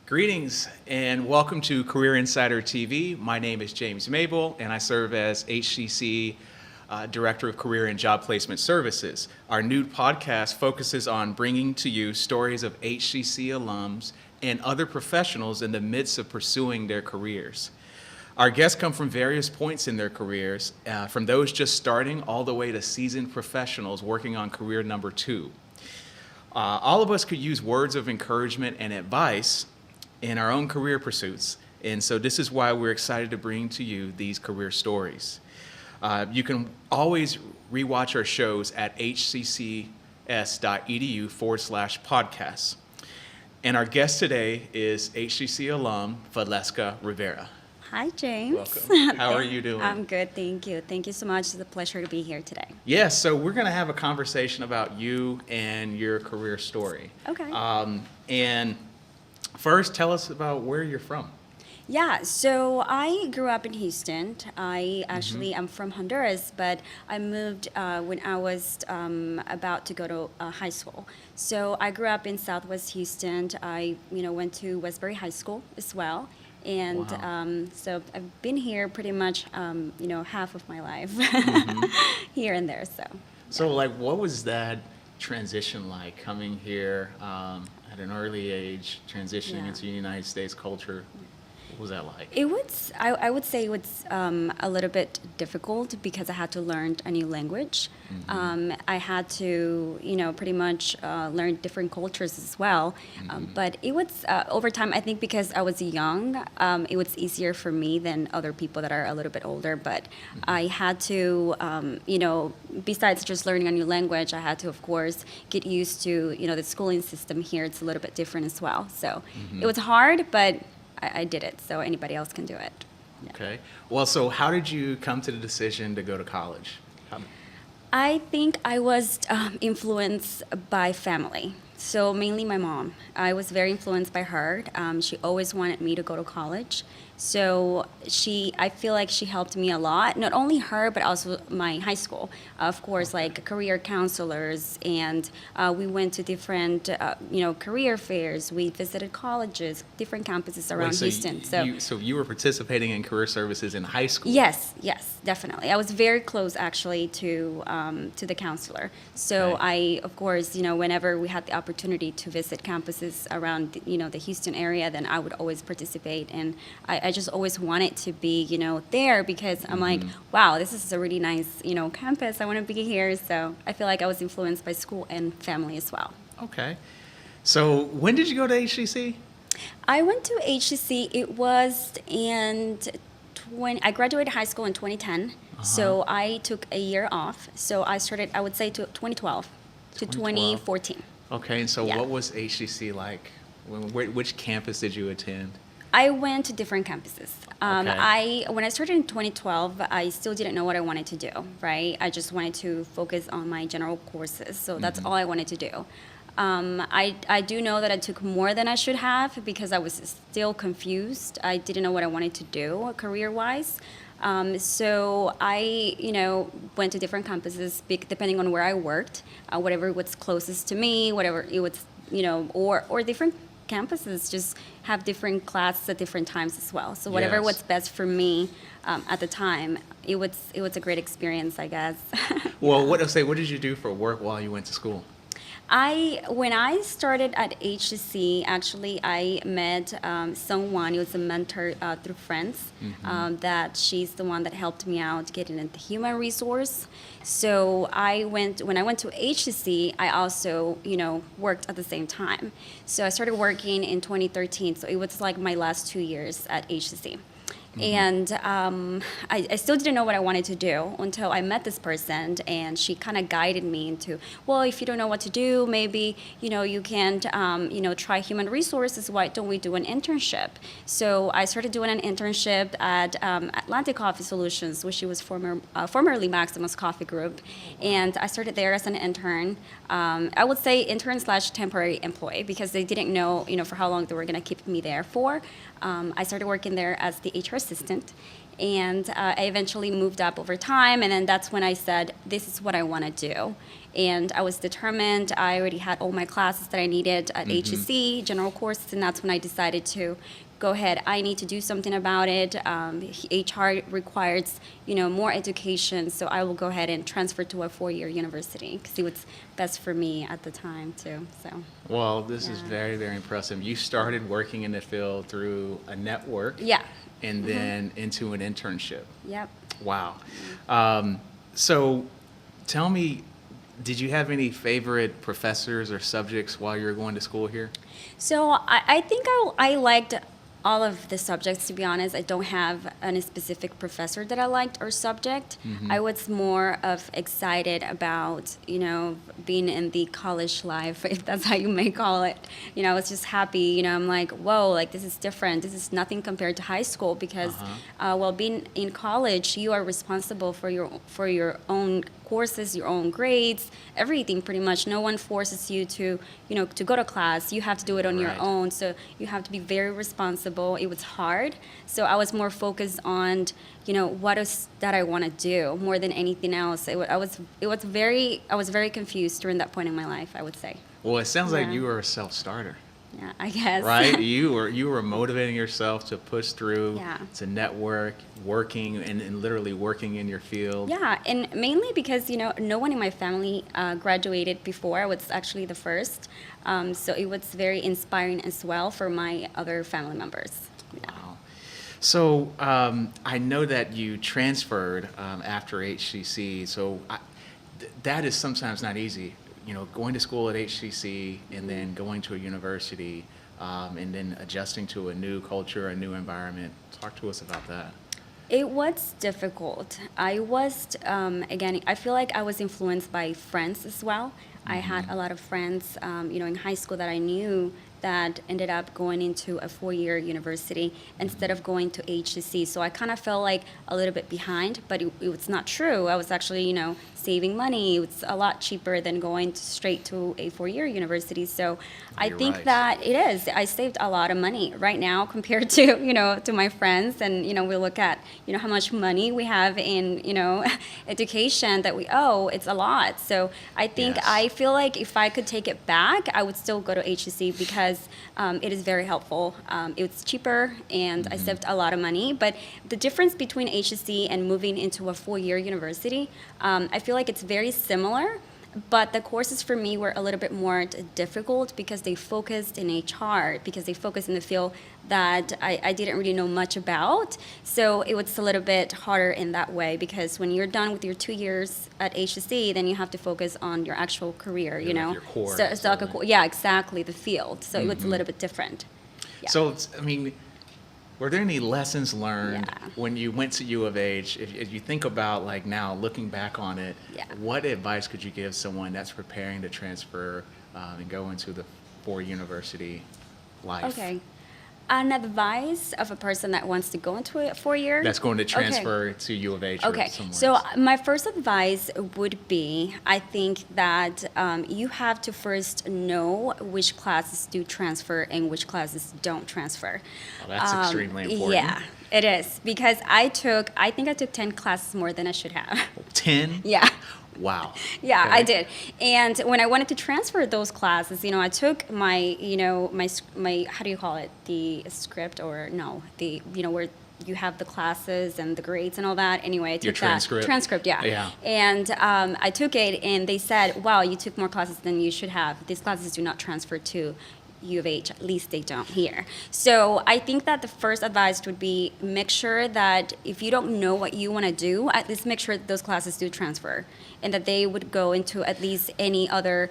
Greetings and welcome to Career Insider TV. My name is James Mable and I serve as HCC Director of Career and Job Placement Services. Our new podcast focuses on bringing to you stories of HCC alums and other professionals in the midst of pursuing their careers. Our guests come from various points in their careers, from those just starting all the way to seasoned professionals working on career number 2. All of us could use words of encouragement and advice in our own career pursuits, and so this is why we're excited to bring to you these career stories. You can always rewatch our shows at hccs.edu/podcasts. And our guest today is HCC alum Waleska Rivera. Hi, James. Welcome. How are you doing? I'm good, thank you. Thank you so much. It's a pleasure to be here today. Yes, so we're going to have a conversation about you and your career story. Okay. And first, tell us about where you're from. Yeah, so I grew up in Houston. I actually am from Honduras, but I moved when I was about to go to high school. So I grew up in Southwest Houston. I, went to Westbury High School as well. And Wow. So I've been here pretty much, half of my life, here and there. So, what was that transition like, coming here at an early age, transitioning Yeah. into United States culture? What was that like? It was, I would say it was a little bit difficult because I had to learn a new language. I had to, pretty much learn different cultures as well. But it was, over time, I think because I was young, it was easier for me than other people that are a little bit older. But I had to, besides just learning a new language, I had to, of course, get used to, the schooling system here. It's a little bit different as well. So it was hard, but I did it, so anybody else can do it. Yeah. Okay. Well, so how did you come to the decision to go to college? I think I was influenced by family. So mainly my mom. I was very influenced by her. She always wanted me to go to college. So I feel like she helped me a lot. Not only her, but also my high school. Of course, like career counselors, and we went to different, career fairs. We visited colleges, different campuses around Houston. So you were participating in career services in high school? Yes, definitely. I was very close actually to the counselor. So Okay. I, of course, whenever we had the opportunity to visit campuses around, the Houston area, then I would always participate. And I just always wanted to be, there because I'm like, wow, this is a really nice, campus. I want to be here. So I feel like I was influenced by school and family as well. Okay. So when did you go to HCC? I went to HCC. It was I graduated high school in 2010. So I took a year off. So I started, I would say, to 2012 to 2014. Okay, and so Yeah. what was HCC like? Which campus did you attend? I went to different campuses. Okay. When I started in 2012, I still didn't know what I wanted to do, right? I just wanted to focus on my general courses, so that's all I wanted to do. I do know that I took more than I should have because I was still confused. I didn't know what I wanted to do career-wise. So I, went to different campuses depending on where I worked, whatever was closest to me, whatever it was, or different campuses just have different classes at different times as well. So whatever Yes. was best for me at the time, it was a great experience, I guess. Well, what did you do for work while you went to school? When I started at HCC, actually, I met someone. It was a mentor through friends. That she's the one that helped me out getting into human resource. So when I went to HCC, I also, worked at the same time. So I started working in 2013. So it was like my last 2 years at HCC. And I still didn't know what I wanted to do until I met this person, and she kind of guided me into, well, if you don't know what to do, maybe, you can, try human resources. Why don't we do an internship? So I started doing an internship at Atlantic Coffee Solutions, which was formerly Maximus Coffee Group. And I started there as an intern. I would say intern/temporary employee because they didn't know, for how long they were going to keep me there for. I started working there as the HR assistant. And I eventually moved up over time, and then that's when I said, this is what I want to do. And I was determined. I already had all my classes that I needed at HEC, general courses, and that's when I decided to go ahead. I need to do something about it. HR requires, more education, so I will go ahead and transfer to a 4-year university because it was best for me at the time too. So. Well, this is very, very impressive. You started working in the field through a network. Yeah. And then into an internship. Yep. Wow. So tell me, did you have any favorite professors or subjects while you were going to school here? So I think I liked all of the subjects, to be honest. I don't have any specific professor that I liked or subject. I was more of excited about, being in the college life, if that's how you may call it. I was just happy, I'm like, whoa, like this is different. This is nothing compared to high school because, being in college, you are responsible for your own courses, your own grades, everything pretty much. No one forces you to go to class. You have to do it on your own. So you have to be very responsible. It was hard. So I was more focused on, what is that I want to do more than anything else. I was very confused during that point in my life, I would say. Well, it sounds like you were a self-starter. Yeah, I guess. Right? You were motivating yourself to push through, to network, working and literally working in your field. Yeah, and mainly because, no one in my family graduated before. I was actually the first. So it was very inspiring as well for my other family members. Yeah. Wow. So I know that you transferred after HCC. So that is sometimes not easy. Going to school at HCC and then going to a university and then adjusting to a new culture, a new environment. Talk to us about that. It was difficult. I was, again, I feel like I was influenced by friends as well. I had a lot of friends, in high school that I knew that ended up going into a 4-year university instead of going to HCC. So I kind of felt like a little bit behind, but it was not true. I was actually, saving money. It's a lot cheaper than going straight to a 4-year university. So I think that it is. I saved a lot of money right now compared to, to my friends. And, we look at, how much money we have in, education that we owe. It's a lot. So I think I feel like if I could take it back, I would still go to HCC because it is very helpful. It's cheaper and I saved a lot of money. But the difference between HCC and moving into a 4-year university, I feel like it's very similar, but the courses for me were a little bit more difficult because they focused in HR, because they focused in the field that I didn't really know much about. So it was a little bit harder in that way because when you're done with your 2 years at HSC, then you have to focus on your actual career, Your core. Yeah, exactly, the field. So it was a little bit different. Yeah. So, were there any lessons learned when you went to U of H? If you think about like now looking back on it, what advice could you give someone that's preparing to transfer and go into the 4-year university life? Okay. An advice of a person that wants to go into a 4-year? That's going to transfer to U of H or somewhere so else. my first advice would be, I think that you have to first know which classes do transfer and which classes don't transfer. Well, that's extremely important. Yeah, it is. Because I think I took 10 classes more than I should have. 10? Yeah. Wow. Yeah, Okay. I did. And when I wanted to transfer those classes, I took my, my how do you call it? The script or no, where you have the classes and the grades and all that. Anyway, I took Your transcript? Transcript, yeah. Yeah. And I took it and they said, wow, you took more classes than you should have. These classes do not transfer to U of H, at least they don't here. So I think that the first advice would be make sure that if you don't know what you want to do, at least make sure that those classes do transfer and that they would go into at least any other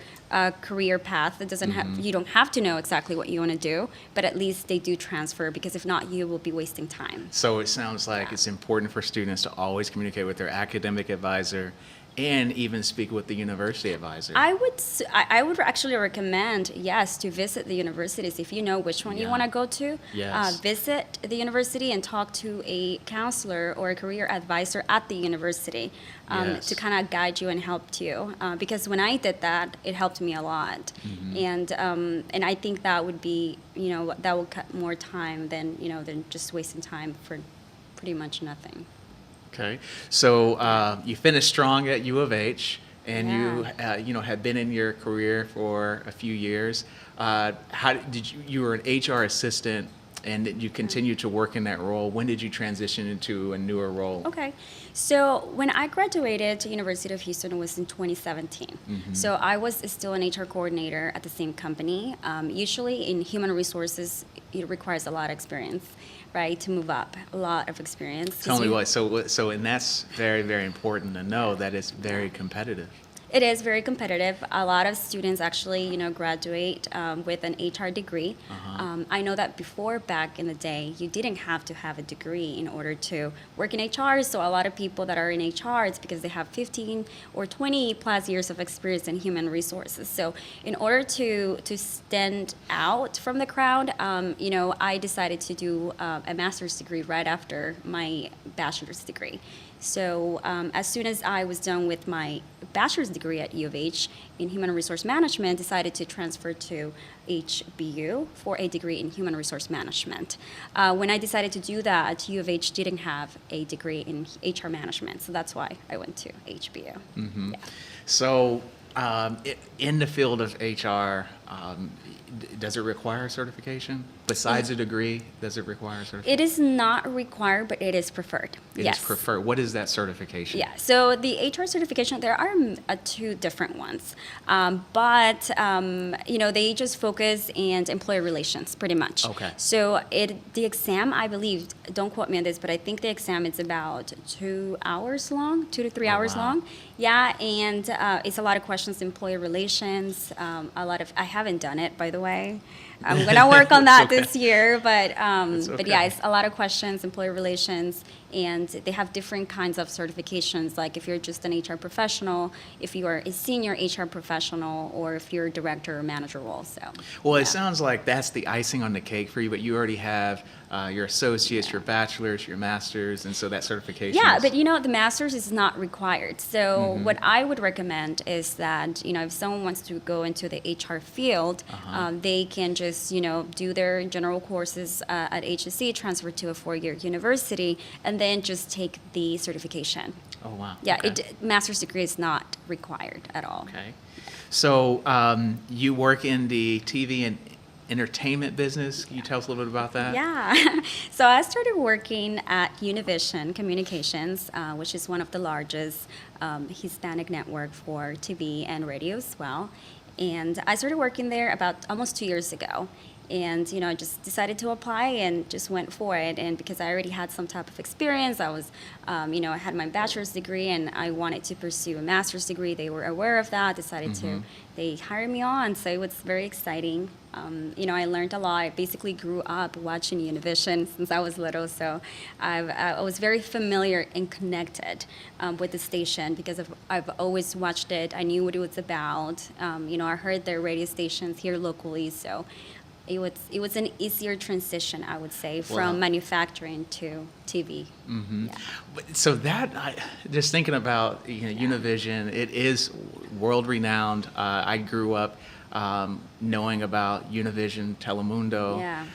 career path that doesn't have, you don't have to know exactly what you want to do, but at least they do transfer because if not, you will be wasting time. So it sounds like it's important for students to always communicate with their academic advisor and even speak with the university advisor. I would actually recommend, yes, to visit the universities. If you know which one you want to go to, visit the university and talk to a counselor or a career advisor at the university to kind of guide you and help you. Because when I did that, it helped me a lot. And I think that would be, that would cut more time than, than just wasting time for pretty much nothing. Okay. So you finished strong at U of H, and you had been in your career for a few years. How did you were an HR assistant, and you continued to work in that role. When did you transition into a newer role? Okay. So when I graduated to University of Houston, it was in 2017. So I was still an HR coordinator at the same company. Usually in human resources, it requires a lot of experience, right, to move up, a lot of experience. Tell me what. So, and that's very, very important to know that it's very competitive. It is very competitive. A lot of students actually, graduate with an HR degree. I know that before, back in the day, you didn't have to have a degree in order to work in HR. So a lot of people that are in HR, it's because they have 15 or 20 plus years of experience in human resources. So in order to stand out from the crowd, I decided to do a master's degree right after my bachelor's degree. So as soon as I was done with my bachelor's degree at U of H in human resource management, decided to transfer to HBU for a degree in human resource management. When I decided to do that, U of H didn't have a degree in HR management, so that's why I went to HBU. Yeah. So in the field of HR, does it require certification? Besides a degree, does it require certification? It is not required, but it is preferred. It is preferred. What is that certification? Yeah, so the HR certification, there are two different ones. They just focus in employer relations, pretty much. Okay. So the exam, I believe, don't quote me on this, but I think the exam is about 2 hours long, 2 to 3 hours long. Yeah, and it's a lot of questions, employer relations, I haven't done it, by the way. I'm going to work on that this year, but yeah, it's a lot of questions, employer relations, and they have different kinds of certifications, like if you're just an HR professional, if you are a senior HR professional, or if you're a director or manager role. So, well, it sounds like that's the icing on the cake for you, but you already have your associates, your bachelor's, your master's, and so that certification. Yeah, but the master's is not required. So what I would recommend is that, if someone wants to go into the HR field, they can just, do their general courses at HSC, transfer to a 4-year university, and then just take the certification. Oh, wow. Yeah, Okay. Master's degree is not required at all. Okay. So you work in the TV and entertainment business. Can you tell us a little bit about that? Yeah. So I started working at Univision Communications, which is one of the largest Hispanic network for TV and radio as well. And I started working there about almost 2 years ago. And, I just decided to apply and just went for it. And because I already had some type of experience, I was, I had my bachelor's degree and I wanted to pursue a master's degree. They were aware of that, they hired me on. So it was very exciting. I learned a lot. I basically grew up watching Univision since I was little. So I was very familiar and connected with the station because I've always watched it. I knew what it was about. I heard their radio stations here locally. So it was an easier transition, I would say, from manufacturing to TV. Yeah. So just thinking about Univision, it is world renowned. I grew up knowing about Univision Telemundo. Yeah.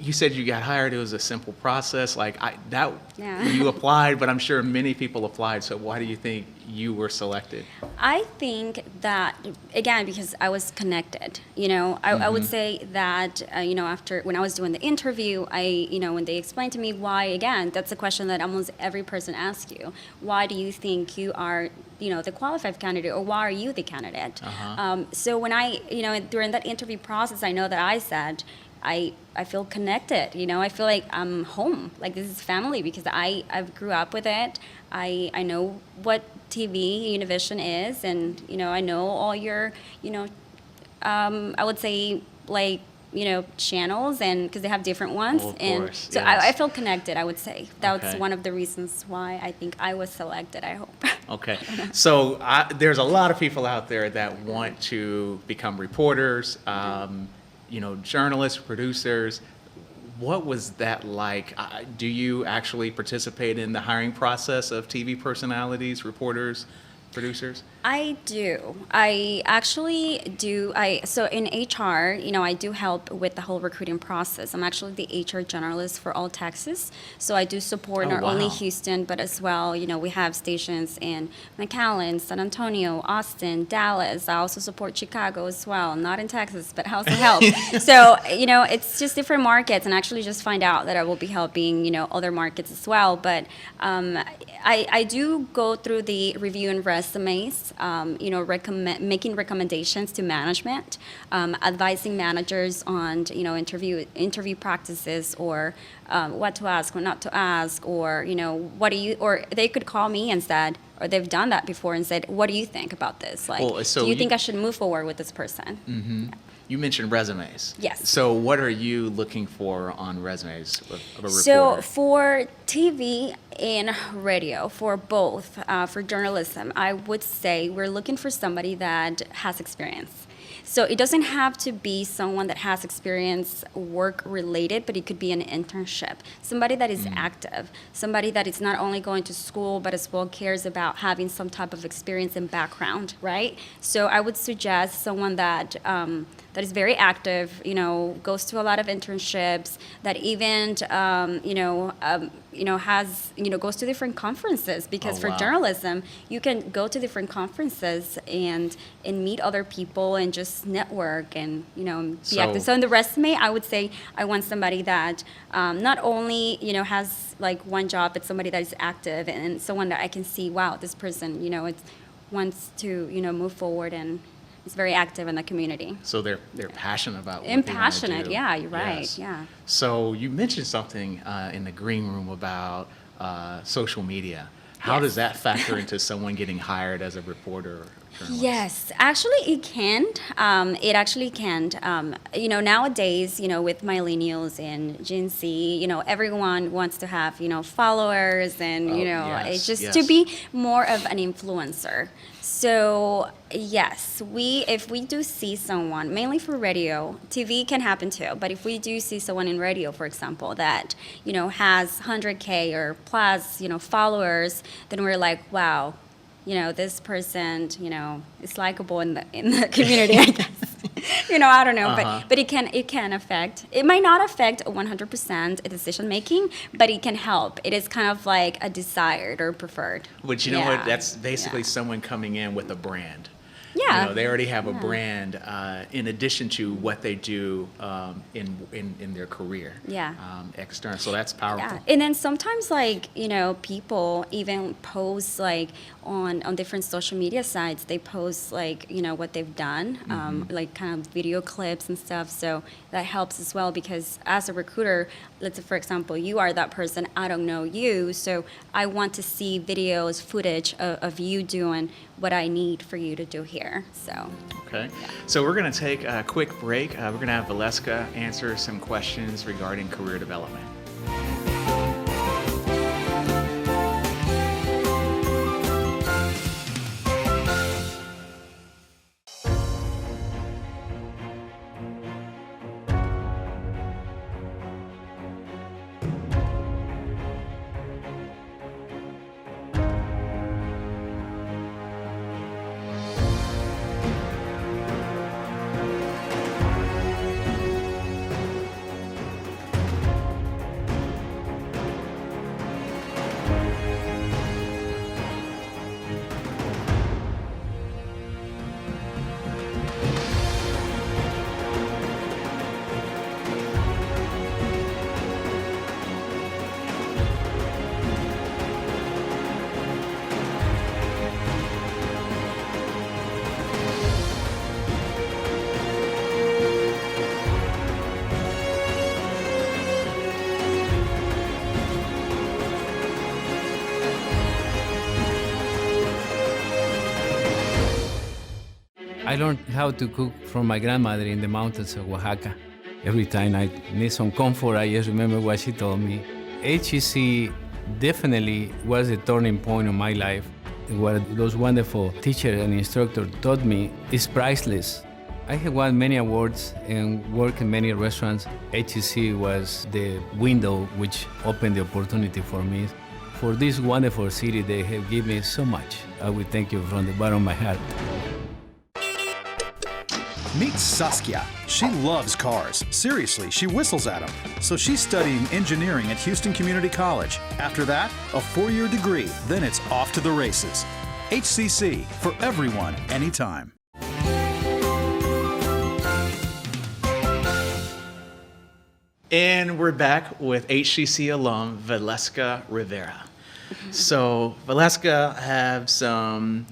You said you got hired. It was a simple process. You applied, but I'm sure many people applied. So why do you think you were selected? I think that, again, because I was connected. I would say that, after when I was doing the interview, when they explained to me why, again, that's a question that almost every person asks you. Why do you think you are the qualified candidate, or why are you the candidate? So when during that interview process, I know that I said, I feel connected, I feel like I'm home, like this is family, because I've grew up with it. I know what TV Univision is, and, I know all your, I would say, channels, and because they have different ones. Well, of and course, so yes. I feel connected, I would say. That's Okay. one of the reasons why I think I was selected, I hope. Okay. So there's a lot of people out there that want to become reporters, journalists, producers. What was that like? Do you actually participate in the hiring process of TV personalities, reporters? producers? I do. I actually do. So in HR, I do help with the whole recruiting process. I'm actually the HR generalist for all Texas. So I do support Oh, not only wow. Houston, but as well, we have stations in McAllen, San Antonio, Austin, Dallas. I also support Chicago as well. Not in Texas, but I also help. So, it's just different markets, and actually just find out that I will be helping, other markets as well. But I do go through the review and resumes, making recommendations to management, advising managers on, interview practices, or what to ask, what not to ask, or, or they could call me and said, or they've done that before and said, what do you think about this? Like, Well, so do you think I should move forward with this person? Mm-hmm. You mentioned resumes. Yes. So what are you looking for on resumes of a reporter? So for TV and radio, for both, for journalism, I would say we're looking for somebody that has experience. So it doesn't have to be someone that has experience work related, but it could be an internship. Somebody that is active, somebody that is not only going to school, but as well cares about having some type of experience and background, right? So I would suggest someone that that is very active, goes to a lot of internships, that even, has, goes to different conferences, because Oh, for wow. journalism, you can go to different conferences and meet other people and just network and, be So- active. So in the resume, I would say I want somebody that not only, has like one job, but somebody that is active, and someone that I can see, wow, this person, wants to, move forward and is very active in the community. So they're passionate about what And they wanna passionate, do. yeah, you're right, Yes. yeah. So you mentioned something in the green room about social media. How Yes. does that factor into someone getting hired as a reporter or journalist? Yes, actually it can. It actually can. Nowadays, with millennials and Gen Z, everyone wants to have, followers and, Oh, it's yes, just yes. to be more of an influencer. So yes, if we do see someone, mainly for radio, TV can happen too, but if we do see someone in radio, for example, that, has 100K or plus, followers, then we're like, wow, this person, is likable in the community, I guess. I don't know, Uh-huh. but it can affect. It might not affect 100% decision making, but it can help. It is kind of like a desired or preferred. But you know Yeah. what? That's basically Yeah. someone coming in with a brand. Yeah. They already have a brand in addition to what they do in their career. Yeah. External. So that's powerful. Yeah, and then sometimes people even post on different social media sites. They post what they've done, like kind of video clips and stuff. So that helps as well, because as a recruiter, let's say for example you are that person, I don't know you, so I want to see videos, footage of you doing what I need for you to do here. So Okay. So we're going to take a quick break. We're going to have Waleska answer some questions regarding career development. I learned how to cook from my grandmother in the mountains of Oaxaca. Every time I need some comfort, I just remember what she told me. HEC definitely was a turning point in my life. What those wonderful teachers and instructors taught me is priceless. I have won many awards and worked in many restaurants. HEC was the window which opened the opportunity for me. for this wonderful city. They have given me so much. I will thank you from the bottom of my heart. Meet Saskia. She loves cars. Seriously, she whistles at them. So she's studying engineering at Houston Community College. After that, a 4-year degree. Then it's off to the races. HCC, for everyone, anytime. And we're back with HCC alum Waleska Rivera. So Waleska, I have some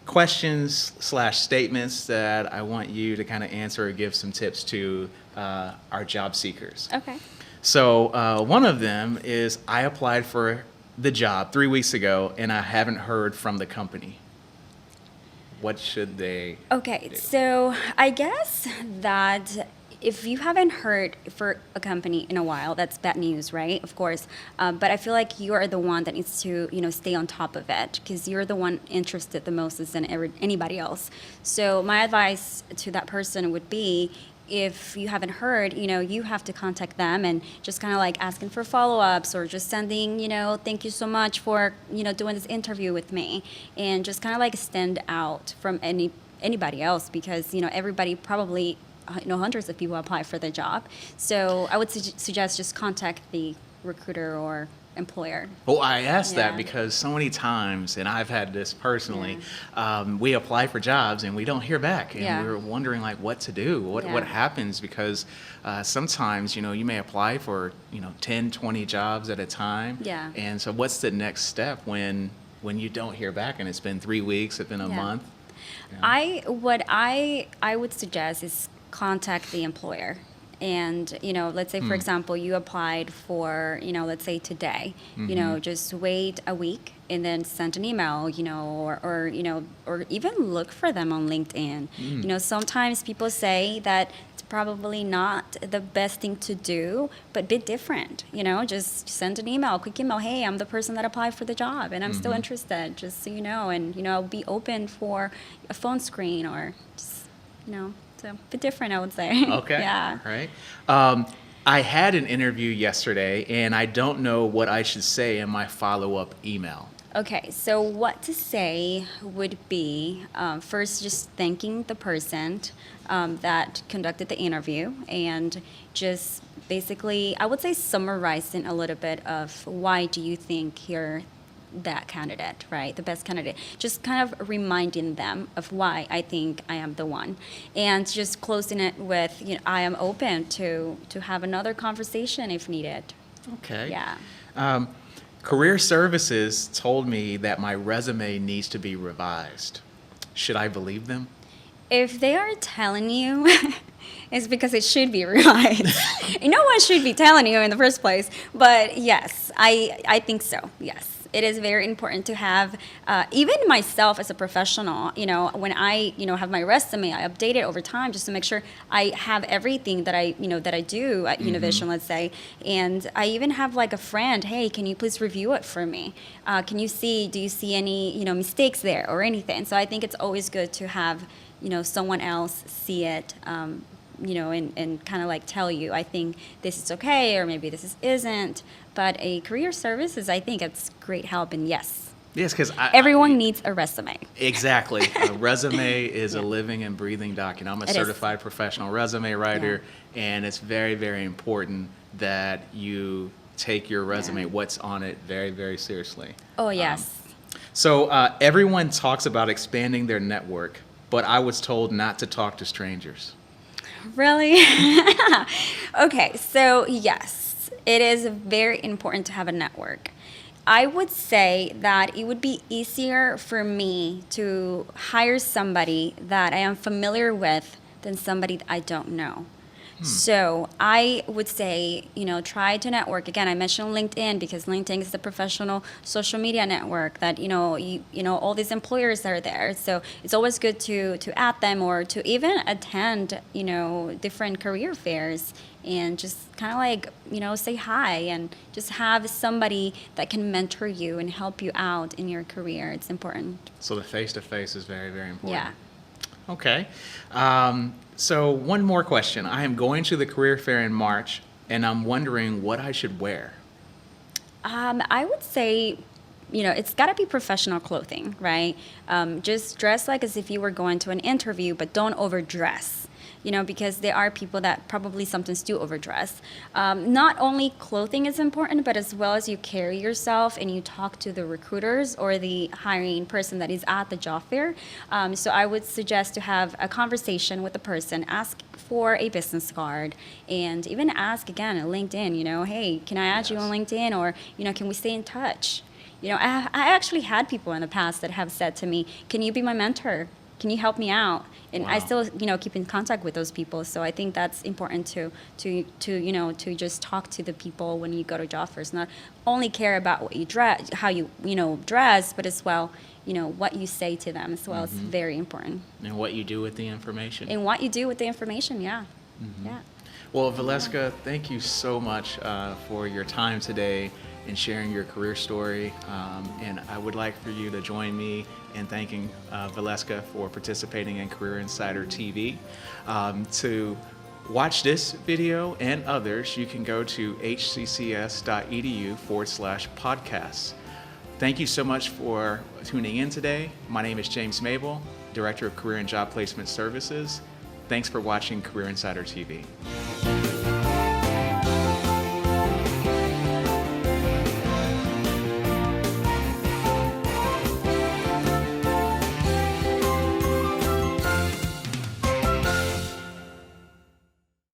questions / statements that I want you to kind of answer or give some tips to our job seekers. Okay. So one of them is I applied for the job 3 weeks ago and I haven't heard from the company. What should they Okay, do? so I guess that if you haven't heard for a company in a while, that's bad news, right? Of course. But I feel like you are the one that needs to, stay on top of it because you're the one interested the most than anybody else. So my advice to that person would be, if you haven't heard, you have to contact them and just kind of like asking for follow-ups or just sending, thank you so much for, doing this interview with me, and just kind of like stand out from anybody else because, everybody probably, hundreds of people apply for the job. So I would suggest just contact the recruiter or employer. Well, I asked that Yeah. because so many times, and I've had this personally, we apply for jobs and we don't hear back, and Yeah. we're wondering like what to do, what Yeah. happens, because sometimes you may apply for 10, 20 jobs at a time. Yeah. And so, what's the next step when you don't hear back and it's been 3 weeks, it's been a Yeah. month? What I would suggest is contact the employer. And, let's say, for example, you applied for, let's say today, just wait a week and then send an email, or even look for them on LinkedIn. Sometimes people say that it's probably not the best thing to do, but be different, just send an email, quick email. Hey, I'm the person that applied for the job and I'm still interested, just so you know, and, I'll be open for a phone screen or just, so a bit different, I would say. Okay. Yeah. Right. I had an interview yesterday, and I don't know what I should say in my follow-up email. Okay, so what to say would be first just thanking the person that conducted the interview, and just basically, I would say summarizing a little bit of why do you think you're that candidate, right? The best candidate. Just kind of reminding them of why I think I am the one. And just closing it with, I am open to have another conversation if needed. Okay. Yeah. Career Services told me that my resume needs to be revised. Should I believe them? If they are telling you, it's because it should be revised. No one should be telling you in the first place. But yes, I think so, yes. It is very important to have, even myself as a professional, when I, have my resume, I update it over time just to make sure I have everything that I do at Univision, let's say. And I even have like a friend, hey, can you please review it for me? Do you see any, mistakes there or anything? So I think it's always good to have, someone else see it, and kind of like tell you, I think this is okay, or maybe this isn't. But a career services, I think it's great help, and yes. Yes, because Everyone needs a resume. Exactly. A resume is a living and breathing document. I'm a It is. certified professional resume writer, and it's very, very important that you take your resume, what's on it, very, very seriously. Oh, yes. So everyone talks about expanding their network, but I was told not to talk to strangers. Really? Okay, so yes, it is very important to have a network. I would say that it would be easier for me to hire somebody that I am familiar with than somebody that I don't know. So I would say, try to network. Again, I mentioned LinkedIn because LinkedIn is the professional social media network that, all these employers are there. So it's always good to add them or to even attend, different career fairs and just kind of like, say hi and just have somebody that can mentor you and help you out in your career. It's important. So the face-to-face is very, very important. Yeah. Okay. So one more question. I am going to the career fair in March, and I'm wondering what I should wear. I would say, it's got to be professional clothing, right? Just dress like as if you were going to an interview, but don't overdress. Because there are people that probably sometimes do overdress. Not only clothing is important, but as well as you carry yourself and you talk to the recruiters or the hiring person that is at the job fair. So I would suggest to have a conversation with the person, ask for a business card, and even ask again on LinkedIn, hey, can I add you on LinkedIn, or, can we stay in touch? I actually had people in the past that have said to me, can you be my mentor? Can you help me out? And I still, keep in contact with those people. So I think that's important to just talk to the people when you go to job fairs. Not only care about what you dress, how you dress, but as well, what you say to them as well is very important. And what you do with the information. And what you do with the information, yeah. Yeah. Well, Waleska, thank you so much for your time today and sharing your career story. And I would like for you to join me in thanking Waleska for participating in Career Insider TV. To watch this video and others, you can go to hccs.edu/podcasts. Thank you so much for tuning in today. My name is James Mable, Director of Career and Job Placement Services. Thanks for watching Career Insider TV.